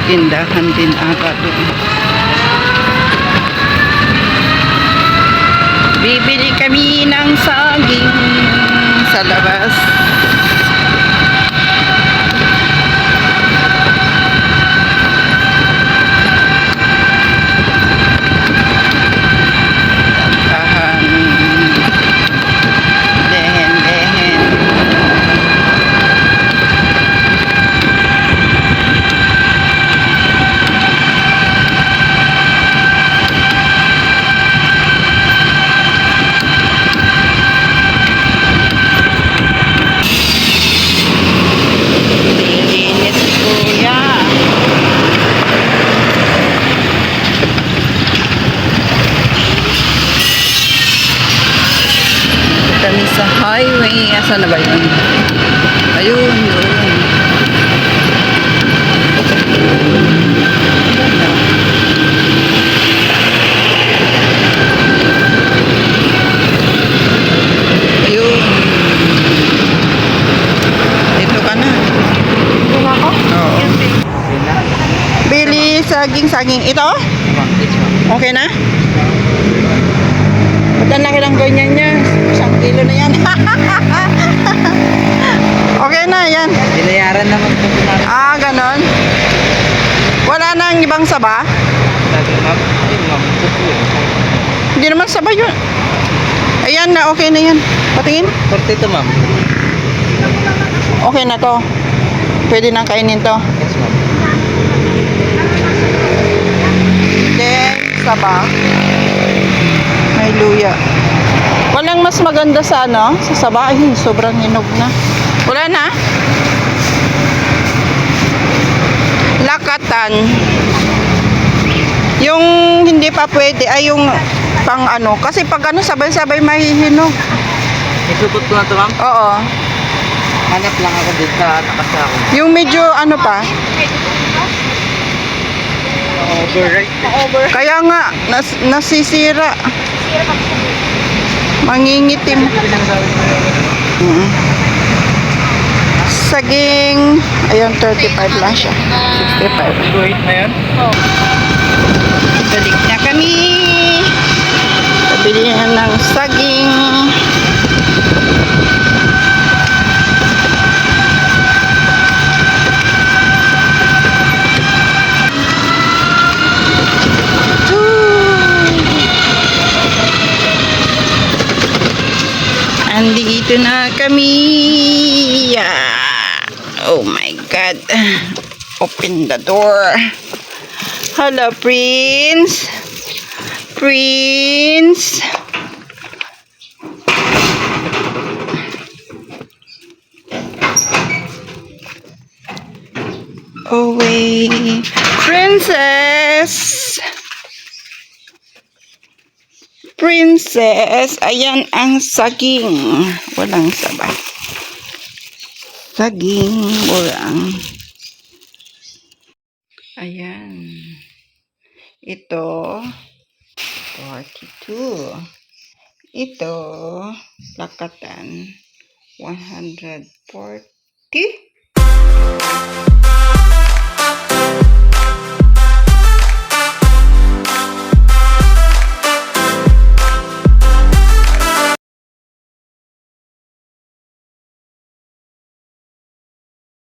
tindahan din ata doon. Bibili kami ng saging sa labas. Kami sa highway. Asan na ba yun? Ayun, yun. Ayun. Dito ka na. Dito na ako? Oo. Bili saging. Ito? Okay na? Ba't laki lang ganyan niya? 1 kilo na yan. Okay na yan. Binayaran naman po namin. Ah, ganon. Wala nang ibang saba? Sabi ma'am, ayun ma'am, Hindi naman saba yun. Ayan na, okay na yan. Patingin. 42 ma'am. Okay na to. Pwede nang kainin to. Yes ma'am. Then, saba. May luya. Walang mas maganda sa ano? Sa saba. Ay, sobrang hinog na. Wala na? Lakatan. Yung hindi pa pwede ay yung pang ano. Kasi pag ano, sabay-sabay mahihinog. Isupot ko na ito ma'am. Oo. Hanap lang ako dito sa nakasako. Yung medyo ano pa. Overripe. Kaya nga, nasisira. Mangingitim. Saging. Ayun, 35 lang siya. 65. Wait na yan? Balik na kami. Pabili na ng saging. Andito na kami. Yeah. Oh my God. Open the door. Hello, Prince. Prince. Away. Princess. Princess. Ayan ang saging. Walang saba. Saging. Walang. Ayan. Ito. 42. Ito. Lakatan. 140.